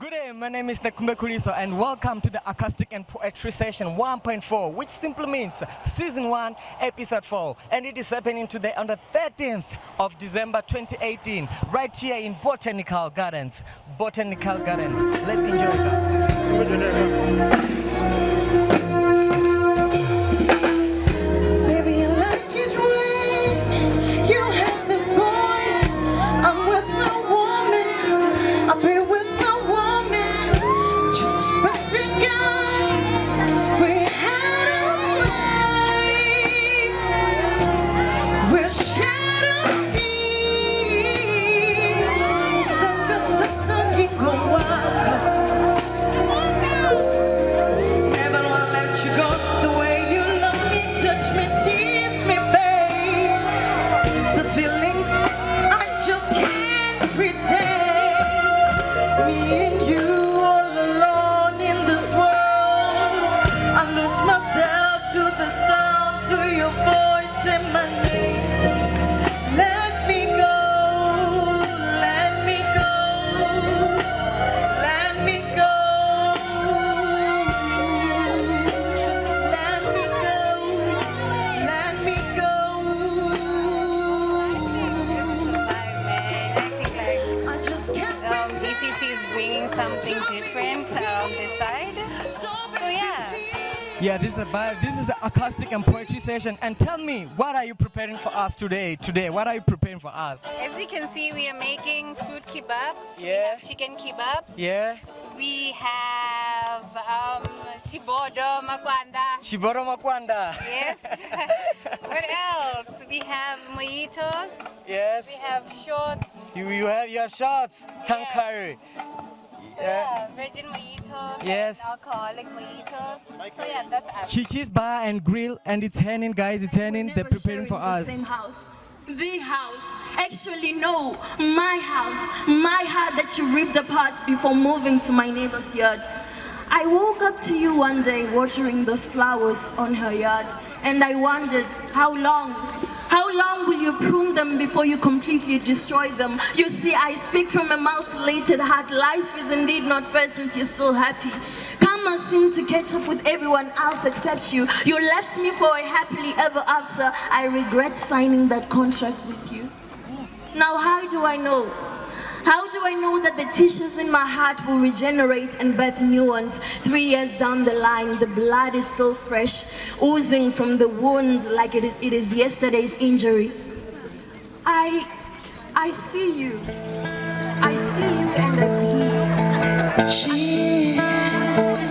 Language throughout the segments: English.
Good day, my name is Nekumbe Kuriso and welcome to the Acoustic and Poetry Session 1.4, which simply means Season 1, Episode 4. And it is happening today on the 13th of December 2018, right here in Botanical Gardens. Botanical Gardens. Let's enjoy guys. BCC is bringing something different this side. So yeah. Yeah, this is the acoustic and poetry session. And tell me, what are you preparing for us today? What are you preparing for us? As you can see, we are making fruit kebabs. Yeah. We have chicken kebabs. Yeah. We have chibodo makwanda. Shiboro Makwanda. Yes. What else? We have mojitos. Yes. We have shorts. You have your shots, tongue Yeah. curry. Yeah, virgin mojitos. Yes. And alcoholic mojitos. So yeah, that's us. Chichi's Bar and Grill, and it's hanging, guys. It's hanging. They're preparing for us. Same house. The house. Actually, no. My house. My heart that you ripped apart before moving to my neighbor's yard. I woke up to you one day watering those flowers on her yard, and I wondered, how long will you prune them before you completely destroy them? You see, I speak from a mutilated heart. Life is indeed not fair since you're still happy. Karma seemed to catch up with everyone else except you. You left me for a happily ever after. I regret signing that contract with you. Now how do I know? How do I know that the tissues in my heart will regenerate and birth new ones? 3 years down the line, the blood is still fresh, oozing from the wound like it is yesterday's injury. I see you. I see you and I bleed. She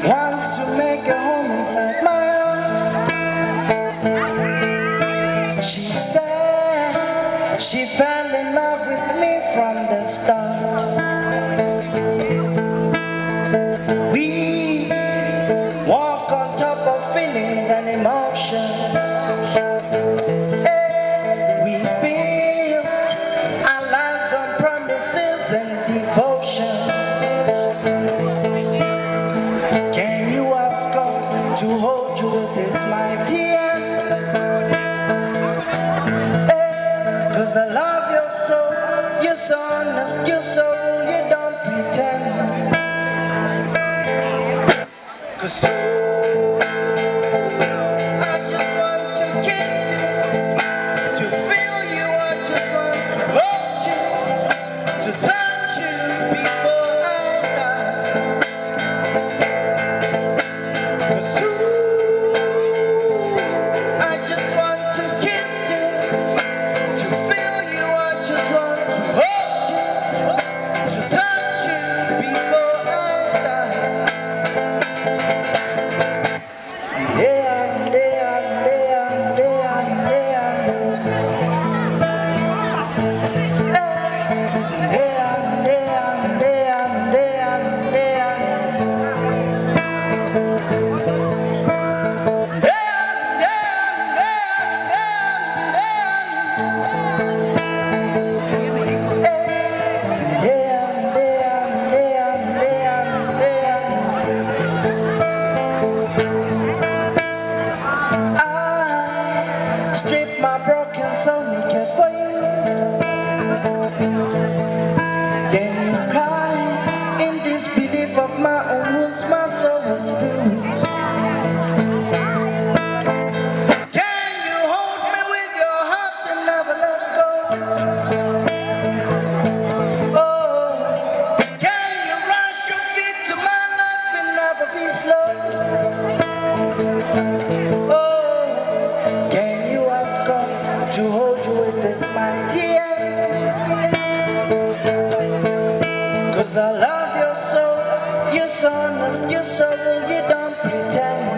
wants to make a home inside my heart. She said she fell in love with me from the start. We walk on top of feelings and emotions. We built our lives on promises and devotions. Can you ask God to hold you with his mighty hand? 'Cause I love your soul, you're so honest, you're so real, you don't pretend. 'Cause I just want to kiss you, to feel you, I just want to hold you, to touch you before I die. 'Cause I just want to kiss you, to feel you, I just want to hold you, to touch you before I die. Then you cry in disbelief my own wounds, my soul was bruised. Can you hold me with your heart and never let go? Oh, can you rush your feet to my life and never be slow? Oh, can you ask God to hold you with this mighty hand? 'Cause I love your soul, you're so honest, you're so real, you don't pretend.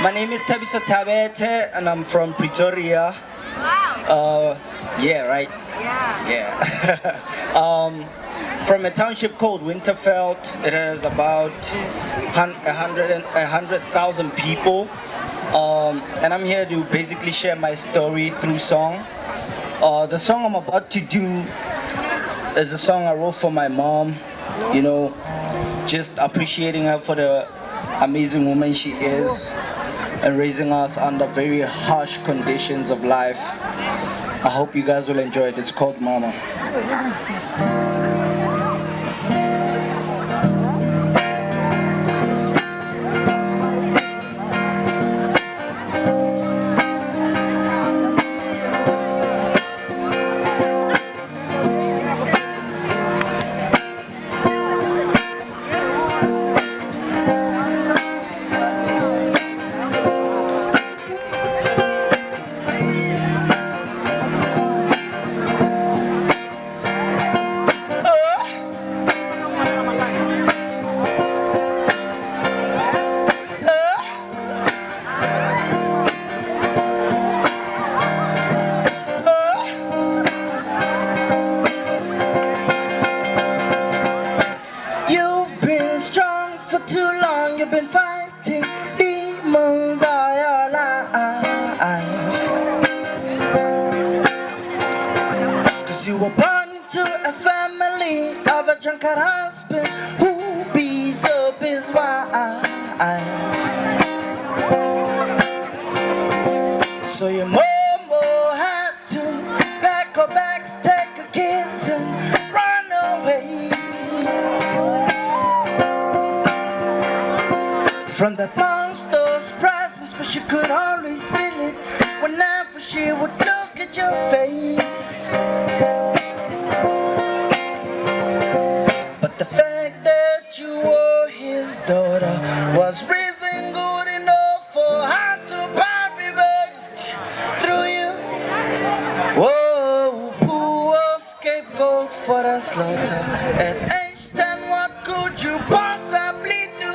My name is Tabiso Tabete and I'm from Pretoria. Yeah, right? Yeah. From a township called Winterveld. It has about 100,000 people. And I'm here to basically share my story through song. The song I'm about to do is a song I wrote for my mom, you know, just appreciating her for the amazing woman she is and raising us under very harsh conditions of life. I hope you guys will enjoy it. It's called Mama. You've been strong for too long, you've been fighting demons all your life. 'Cause you were born into a family of a drunkard husband who beats up his wife. So your mama had to pack her bags, take her kids and run away from the monster's presence, but she could always feel it whenever she would look at your face. But the fact that you were his daughter was reason good enough for her to buy revenge through you. Whoa, poor scapegoat for the slaughter. At age 10, what could you possibly do?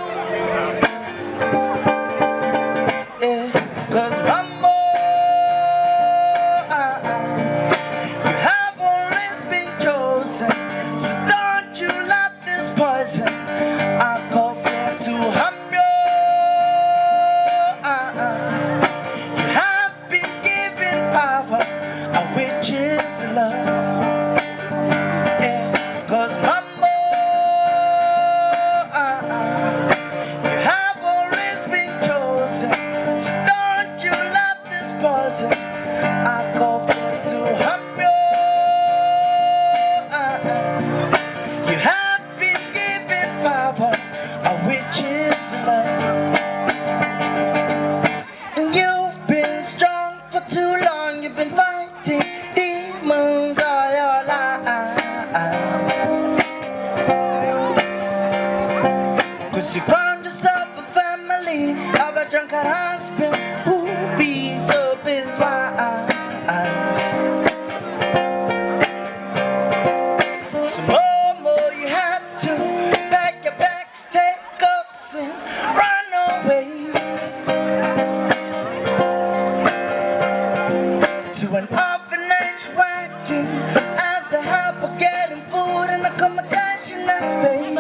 Yeah, 'cause mama, you have always been chosen. So don't you love this poison? I call fear to harm you. You have been given power, which is love. Yeah, 'cause mama, you have always been chosen. So don't you love this poison? I call for to harm you. You have been given power, which is love. And you've been strong for too long. You've been fighting demons all your life. 'Cause you found yourself a family of a drunkard husband who beats up his wife. So mama, you had to pack your bags, take us and run away to an orphanage working as a helper, getting food and accommodation and space.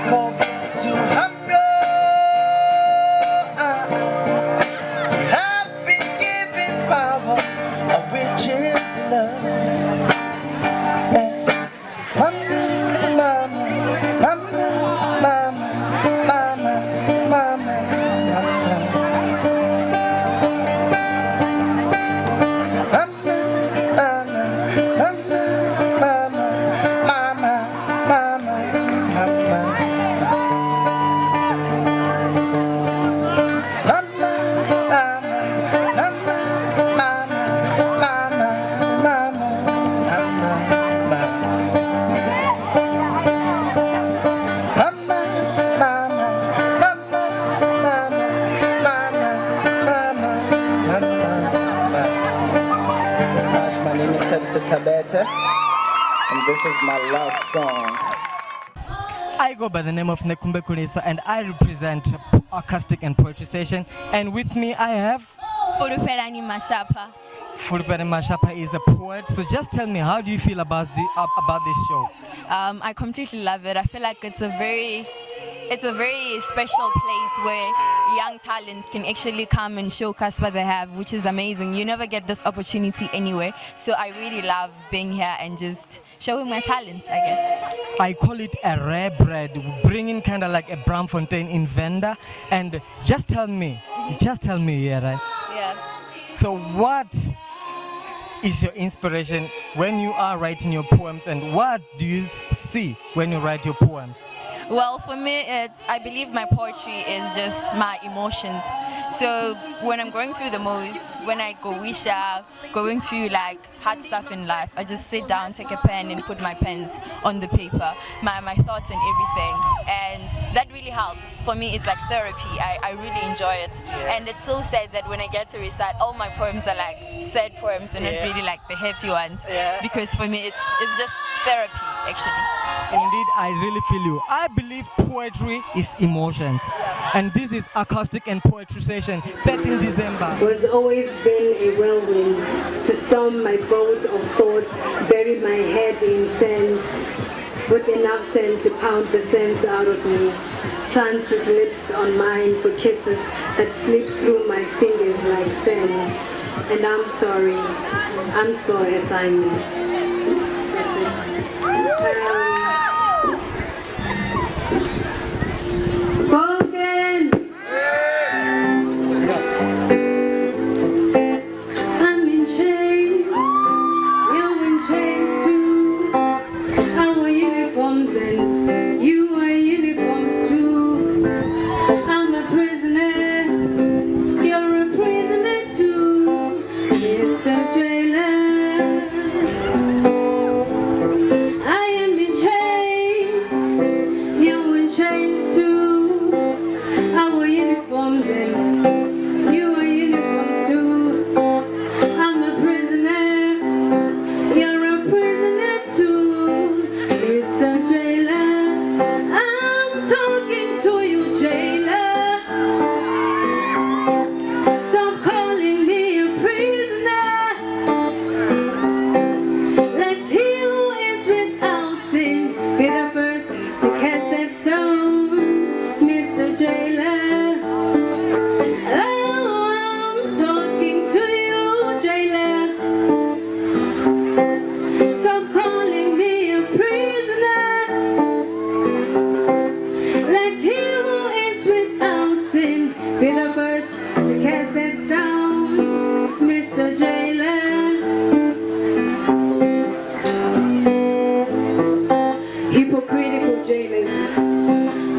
call to hunger. We have been given power, of which is love. Mama, mama, mama, mama, mama, mama, mama. My name is Tabete, and this is my last song. I go by the name of Nekumbe Kulisa, and I represent Acoustic and Poetry Session. And with me I have Fuluperani Mashapa. Fulpere Mashapa is a poet. So just tell me, how do you feel about this show? I completely love it. I feel like it's a very special place where young talent can actually come and showcase what they have, which is amazing. You never get this opportunity anywhere. So I really love being here and just showing my talent, I guess. I call it a rare bread, bringing kind of like a Bramfontein inventor. And just tell me, yeah, right? Yeah. So what is your inspiration when you are writing your poems, and what do you see when you write your poems? Well, for me, I believe my poetry is just my emotions. So when I'm going through the mood, when I go wish out, going through like hard stuff in life, I just sit down, take a pen and put my pens on the paper, my thoughts and everything. And that really helps. For me, it's like therapy. I really enjoy it. Yeah. And it's so sad that when I get to recite, all my poems are like sad poems and not really like the happy ones. Yeah. Because for me, it's just therapy, actually. Indeed, I really feel you. I believe poetry is emotions. And this is Acoustic and Poetry Session, 13 December. Was always been a whirlwind to storm my boat of thoughts, bury my head in sand, with enough sand to pound the sense out of me. Plants his lips on mine for kisses that slip through my fingers like sand. And I'm sorry, I'm still a Simon. That's it. Spoken. I'm in chains. You're in chains too. Our uniforms and you are uniforms too. I'm a prisoner. You're a prisoner too, Mr. Jailer. Hypocritical jailers,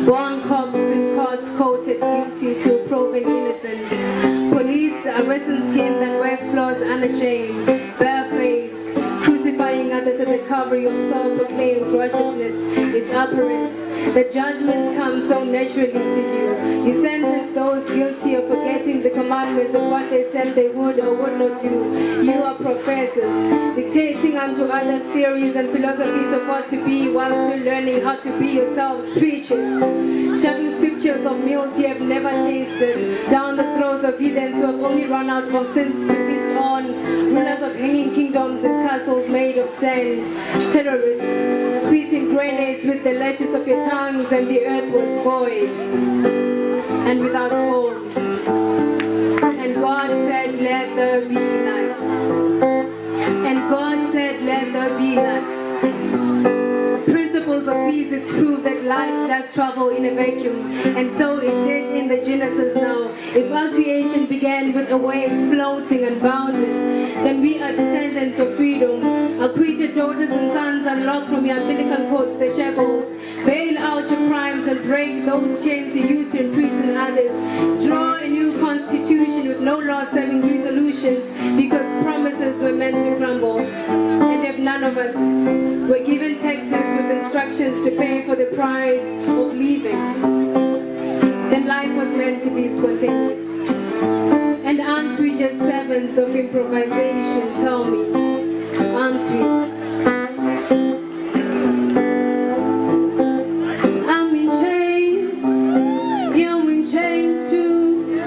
born cops in courts quoted guilty till proven innocent. Police arresting skin that wears flaws unashamed, barefaced, crucifying others at the cover of self-proclaimed righteousness. It's apparent that judgment comes so naturally to you. You sentence those guilty of forgetting the commandments of what they said they would or would not do. You are professors, dictating unto others theories and philosophies of what to be, while still learning how to be yourselves preachers. Shoving scriptures of meals you have never tasted down the throats of heathens who have only run out of sins to feast on. Rulers of hanging kingdoms and castles made of sand. Terrorists, spitting grenades with the lashes of your tongues, and the earth was void and without form. And God said, let there be light. And God said, let there be light. Principles of physics prove that light does travel in a vacuum, and so it did in the Genesis now. If our creation began with a wave floating unbounded, then we are descendants of freedom. Acquitted daughters and sons, unlocked from your umbilical cords the shackles. Bail out your crimes and break those chains you used to imprison others. Draw a new constitution with no law-serving resolutions, because promises were meant to crumble. And if none of us were given taxes with instructions to pay for the price of leaving, then life was meant to be spontaneous. And aren't we just servants of improvisation? Tell me, aren't we? I'm in chains, you're in chains too.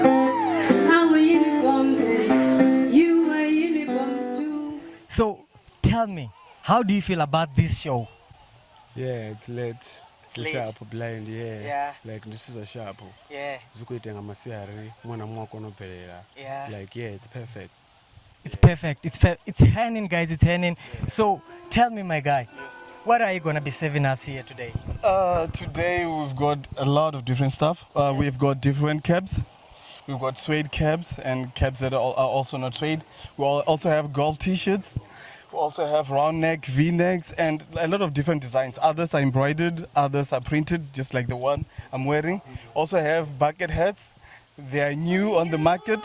Our uniforms and you wear uniforms too. So tell me, how do you feel about this show? Yeah, it's late. It's late. Sharp blind, yeah. Yeah. Like this is a sharp. Yeah, Zukuitenga masiari, mwana mwako novelela. yeah. Like yeah, it's perfect. It's perfect. It's hanging, guys. It's hanging. So tell me, my guy, what are you gonna be serving us here today? Today we've got a lot of different stuff. We've got different cabs. We've got suede cabs and cabs that are also not suede. We also have golf t-shirts. We also have round neck, V-necks, and a lot of different designs. Others are embroidered, others are printed, just like the one I'm wearing. Also have bucket hats. They are new on the market.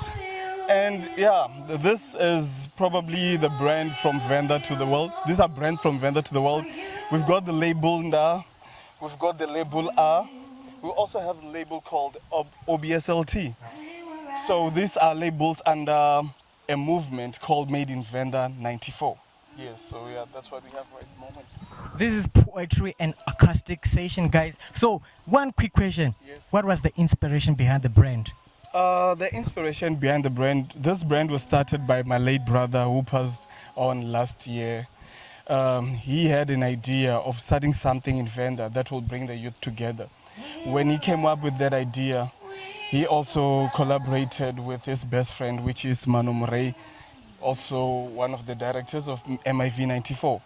And yeah, this is probably the brand from Venda to the world. These are brands from Venda to the world. We've got the label NA, we've got the label A. We also have a label called OBSLT. So these are labels under a movement called Made in Venda 94. Yes, so yeah, that's what we have right at the moment. This is poetry and acoustic session, guys. So one quick question. Yes. What was the inspiration behind the brand? The inspiration behind the brand, this brand was started by my late brother who passed on last year. He had an idea of starting something in Venda that will bring the youth together. When he came up with that idea, he also collaborated with his best friend, which is Mano Murray, also one of the directors of MIV 94.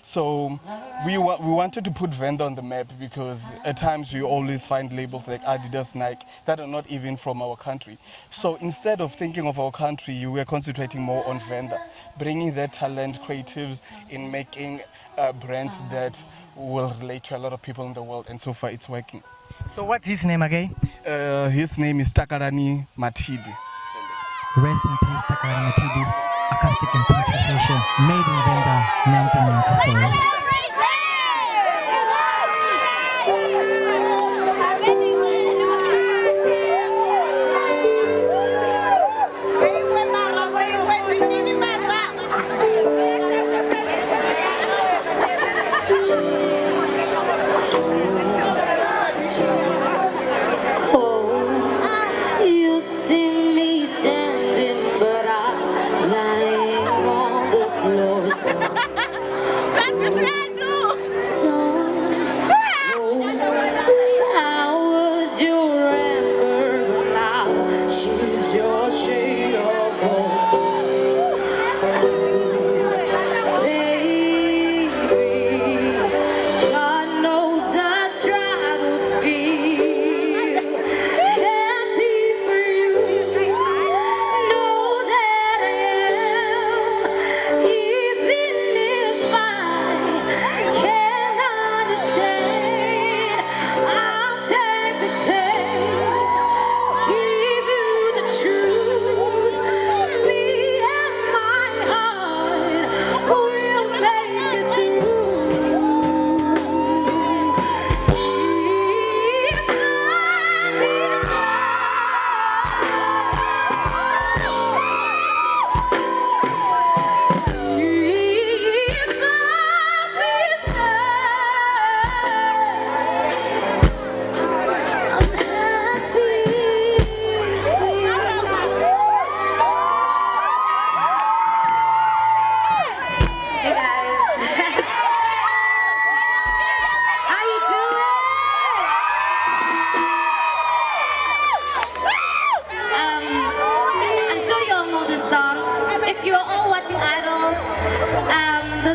So we wanted to put Venda on the map, because at times we always find labels like Adidas, Nike that are not even from our country. So instead of thinking of our country, we were concentrating more on Venda, bringing that talent, creatives in making brands that will relate to a lot of people in the world, and so far it's working. So what's his name again? His name is Takarani Matidi. Rest in peace, Takarani Matidi. Acoustic and poetry session, made in Venda 1994. You see me standing, but I'm dying on the floor.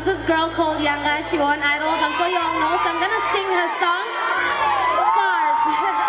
There's this girl called Yanga. She won Idols. I'm sure you all know. So I'm gonna sing her song, Scars.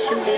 Touch me.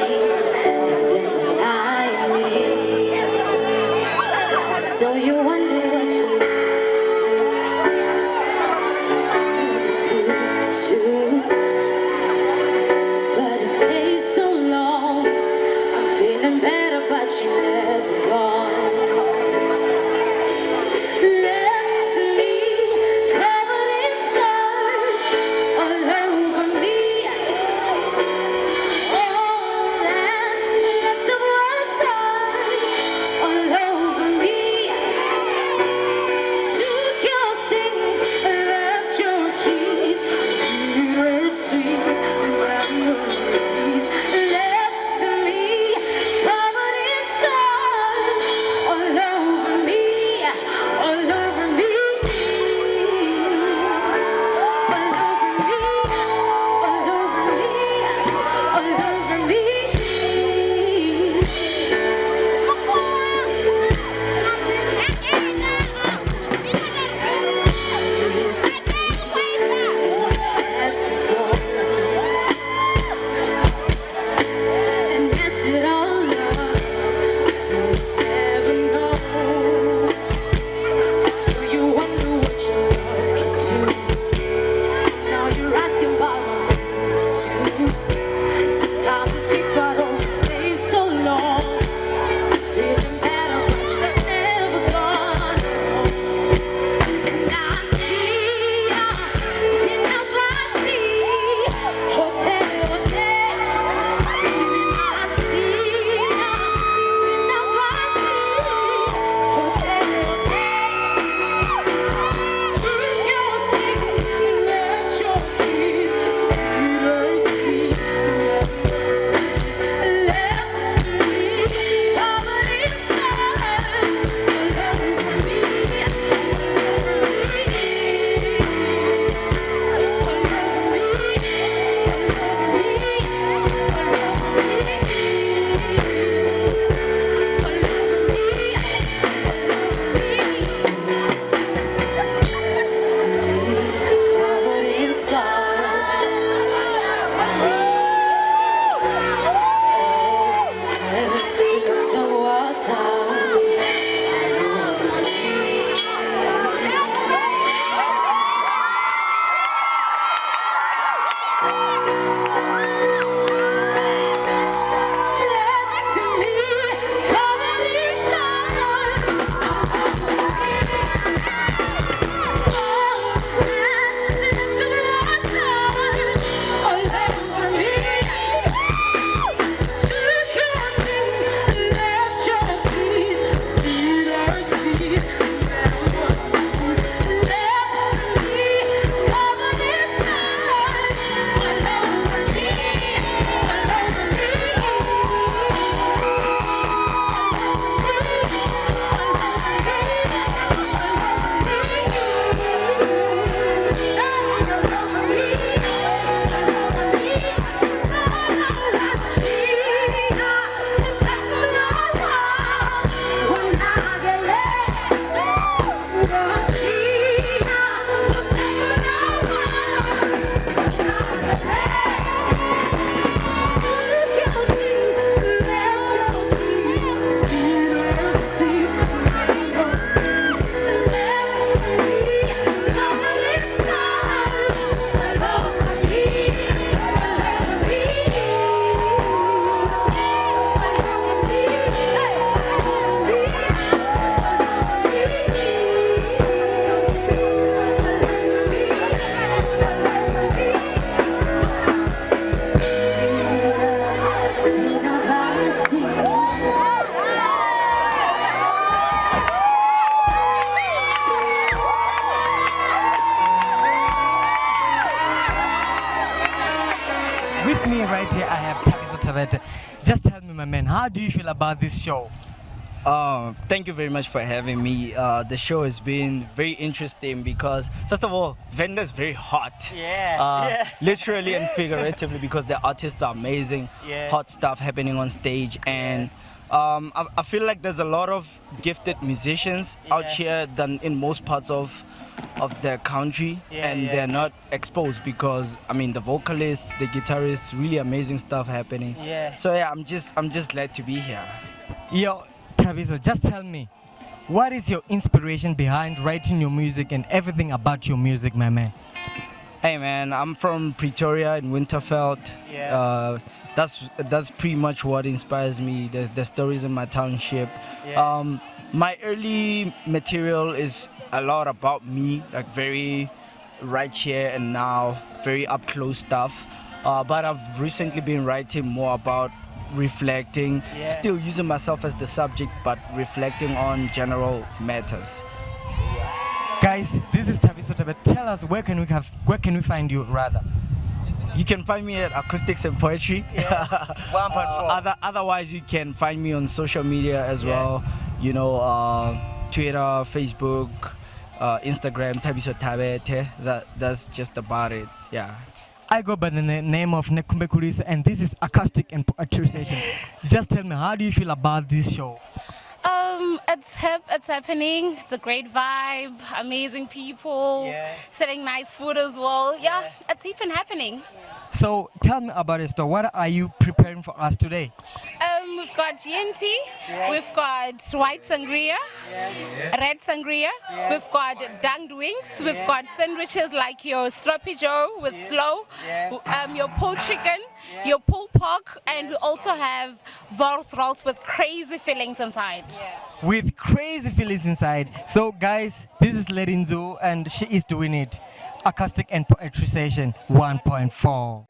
How do you feel about this show? Thank you very much for having me. The show has been very interesting because, first of all, Venda's very hot. Yeah. Literally and figuratively, because the artists are amazing. Yeah. Hot stuff happening on stage. And I feel like there's a lot of gifted musicians out here than in most parts of the country, and they're not exposed because, I mean, the vocalists, the guitarists, really amazing stuff happening. Yeah. So yeah, I'm just glad to be here. Yo, Tabiso, just tell me, what is your inspiration behind writing your music and everything about your music, my man? Hey man, I'm from Pretoria in Winterveld. Yeah. That's pretty much what inspires me. The stories in my township. Yeah. My early material is a lot about me, like very right here and now, very up close stuff. But I've recently been writing more about reflecting, still using myself as the subject, but reflecting on general matters. Guys, this is Tabiso Tabe. Tell us where can we find you rather? You can find me at Acoustics and Poetry. 1.4. Otherwise, you can find me on social media as well. You know, Twitter, Facebook, Instagram, Tabiso Tabe. That's just about it. Yeah. I go by the name of Nekumbe Kulisa, and this is Acoustic and Poetry Session. Just tell me, how do you feel about this show? It's hip, it's happening, it's a great vibe, amazing people, selling nice food as well. Yeah, it's even happening. So tell me about it. So what are you preparing for us today? We've got GNT, we've got white sangria, red sangria, we've got danged wings, we've got sandwiches like your sloppy joe with slow, your pulled chicken, your pulled pork, and we also have Vors rolls with crazy fillings inside. With crazy feelings inside. So guys, this is Lerinzo and she is doing it. Acoustic and Poetry Session 1.4.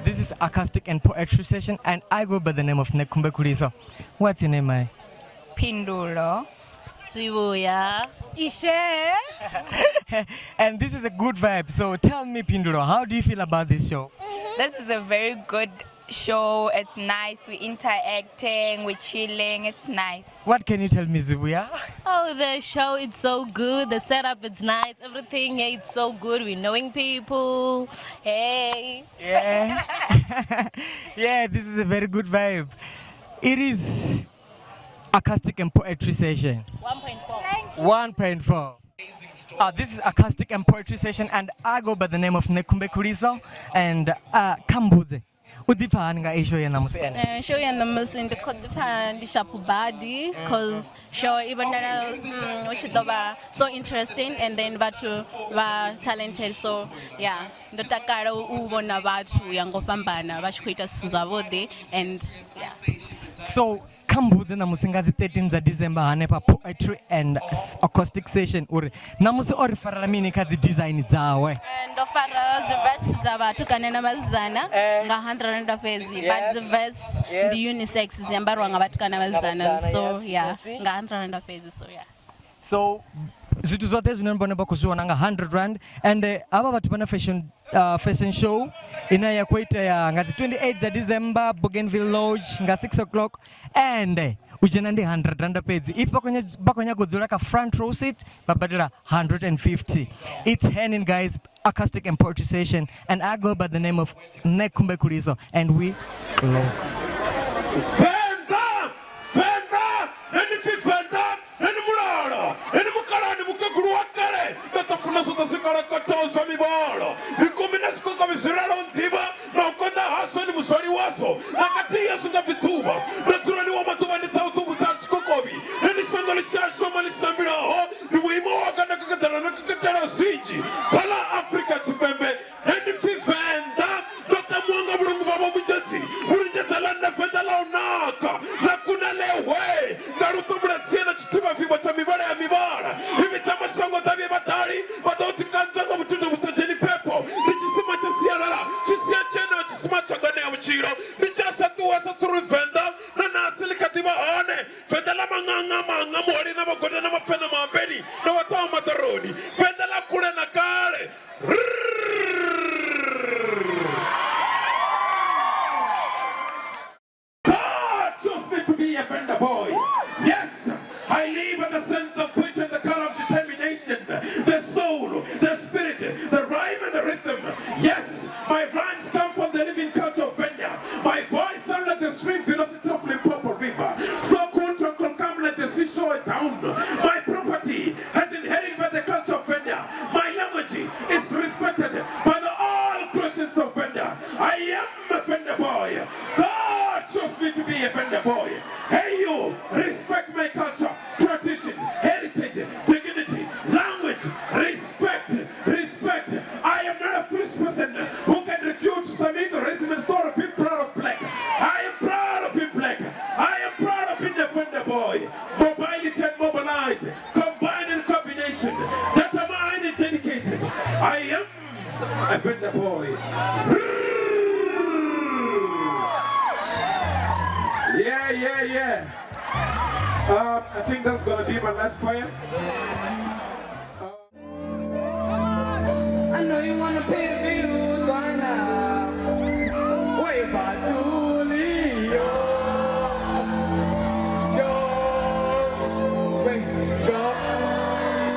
This is acoustic and poetry session, and I go by the name of Nekumbe Kuliso. What's your name, Mai? Pindulo. Shibuya. Ishe. And this is a good vibe. So tell me, Pindulo, how do you feel about this show? This is a very good show. It's nice. We're interacting, we're chilling. It's nice. What can you tell me, Zibuya? Oh, the show, it's so good. The setup, it's nice. Everything, yeah, it's so good. We're knowing people. Hey. Yeah. Yeah, this is a very good vibe. It is acoustic and poetry session. 1.4. 1.4. This is acoustic and poetry session, and I go by the name of Nekumbe Kuliso and Kambuze. Udipani nga isho ya namusi ene. Show you the most in the shapu body, because show even though we should have so interesting and then batu were talented. So yeah, the takara ubona batu yango pambana bashkwita suzavode and yeah. So Kambuze namusi ngazi 13 za December hanepa poetry and acoustic session uri namusi orifarala mini kazi design zawe. And ofara the verse zabatu kanena mazana nga 100 pezi, but the verse the unisex is yambarwa nga batu kanena mazana. So yeah, nga 100 pezi. So yeah. So zitu zote zinonboneba kuziona nga 100 rand, and aba batu bana fashion show ina ya kuita ya ngazi 28 za December Bougainville Lodge nga 6 o'clock, and ujena ndi 100 rand pezi. If bakonya kudzula ka front row seat babadira 150. It's happening, guys. Acoustic and poetry session, and I go by the name of Nekumbe Kuliso, and we close this. I am a Fender boy. God chose me to be a vendor boy. Hey you, respect my culture, tradition, heritage, dignity, language, respect, respect. I am not a foolish person who can refuse to submit the resume store of being proud of black. I am proud of being black. I am proud of being a vendor boy. Mobility and mobilized, combined in combination, determined and dedicated. I am a vendor boy. Yeah. I think that's gonna be my last poem. I know you wanna pay the bills right now. Way back to Leo. Yo, wait, go.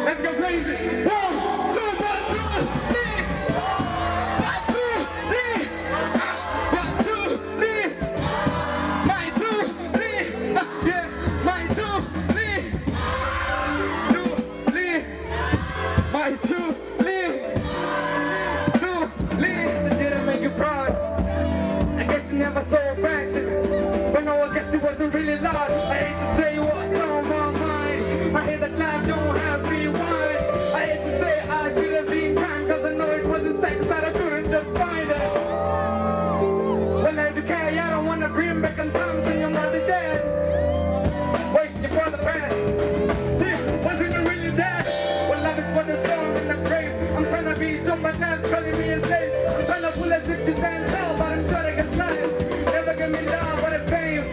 Let's go crazy. 1, 2, 1, 2, 3. 1, 2, 3. 1, 2, 3. My 2, 3. Yeah, my 2, 3. 2, 3. My 2, 3. Make you proud. I guess you never saw a fraction, but no, I guess it wasn't really loud. I hate to say what's on my mind. I hate that life don't have rewind. I hate to say I should have been kind, cause I know it wasn't sex that I couldn't just find it. Well, I do care, I don't wanna bring back on time to your mother shed. Wait, your brother passed. See, wasn't it really that? Well, love is for the soul in the grave. I'm trying to be dumb, but not calling me a slave. I'm trying to pull as if you stand tall, but I'm sure they can slide. Never give me love, but it's fame.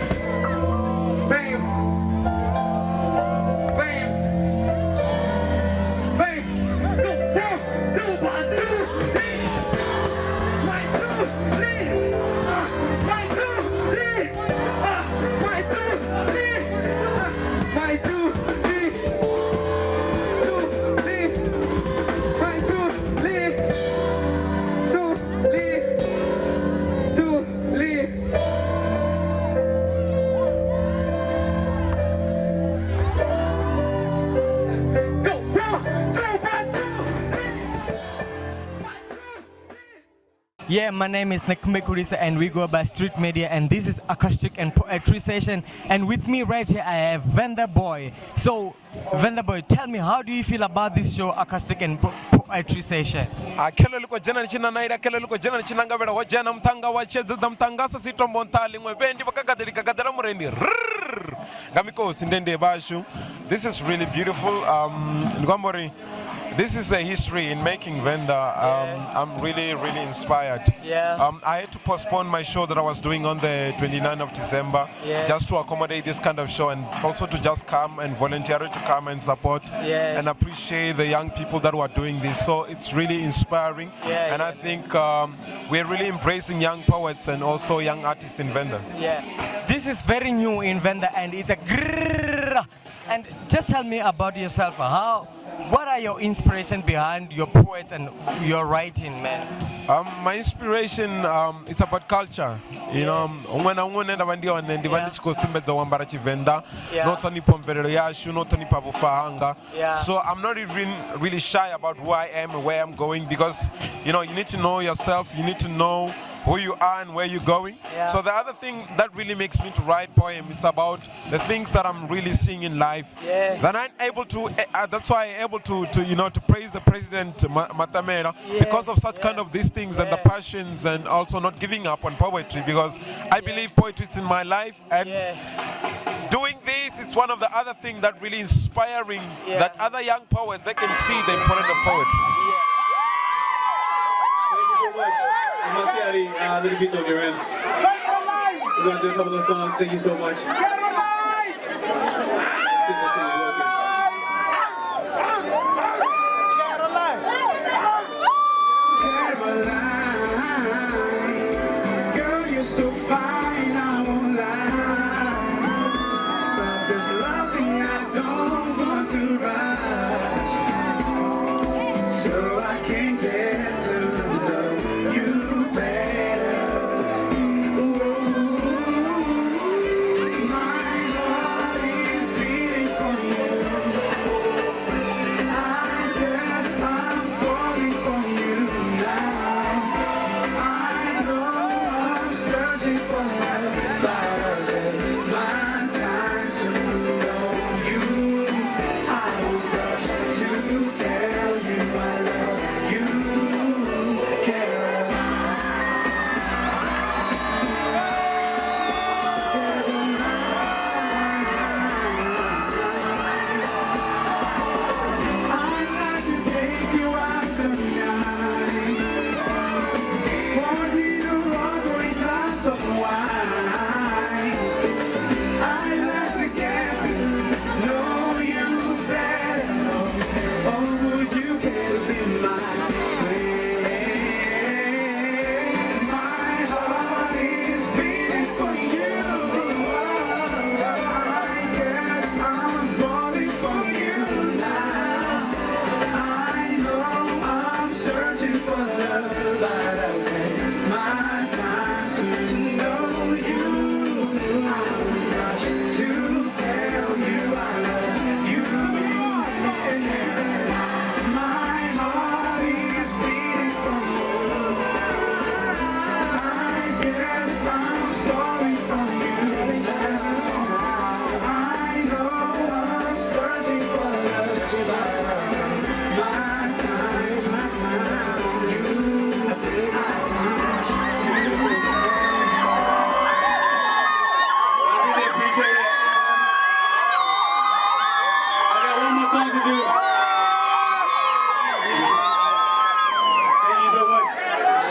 Fame. Fame. Fame. Go, 1, 2, 1, 2, 3. My 2, 3. My 2, 3. My 2, 3. My 2, 3. 2, 3. My 2, 3. 2, 3. 2, 3. Go, 1, 2, 1, 2, 3. Yeah, my name is Nekume Kurisa and we go by Street Media and this is Acoustic and Poetry Session, and with me right here I have Vendor Boy. So, Vendor Boy, tell me, how do you feel about this show, Acoustic and Poetry Session? Akelo liko jana china naira kelo liko jana china ngabera wajana mtanga wacheza za mtangasa sitombo ntali ngwebendi bakagadrika gadara murendi ngamiko sindende bashu. This is really beautiful. Ngwambori, this is a history in making Vendor. I'm really inspired. Yeah. I had to postpone my show that I was doing on the 29th of December just to accommodate this kind of show, and also to just come and volunteer to come and support and appreciate the young people that were doing this. So it's really inspiring, and I think we're really embracing young poets and also young artists in Vendor. Yeah, this is very new in Vendor and it's a grrrr. And just tell me about yourself. What are your inspiration behind your poets and your writing, man? My inspiration, it's about culture. You know, when I want to so I'm not even really shy about who I am and where I'm going, because you know, you need to know yourself, you need to know who you are and where you're going. So the other thing that really makes me to write poem, it's about the things that I'm really seeing in life. Then I'm able to, that's why I'm able to praise the president Matamela because of such kind of these things and the passions, and also not giving up on poetry, because I believe poetry is in my life, and doing this, it's one of the other things that really inspiring that other young poets, they can see the importance of poetry. Thank you so much. I must see a little bit on your ends. We're going to do a couple of songs. Thank you so much. Girl, you're so fine, I won't lie. But there's nothing I don't want to write, so I can get to know you better. Ooh, my heart is beating for you.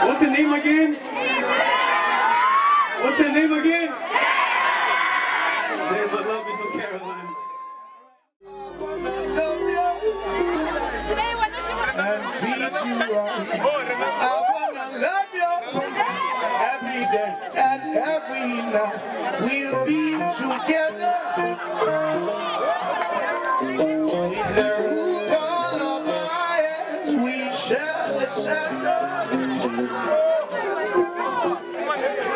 What's her name again? What's her name again? Name but love me some Caroline. And treat you right. I wanna love you every day and every night. We'll be together. With the roof all of our heads, we share the center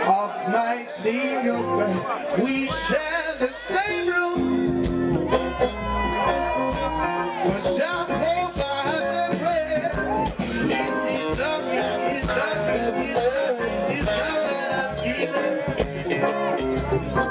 of my single bed. We share the same room. Was it's love that I feel.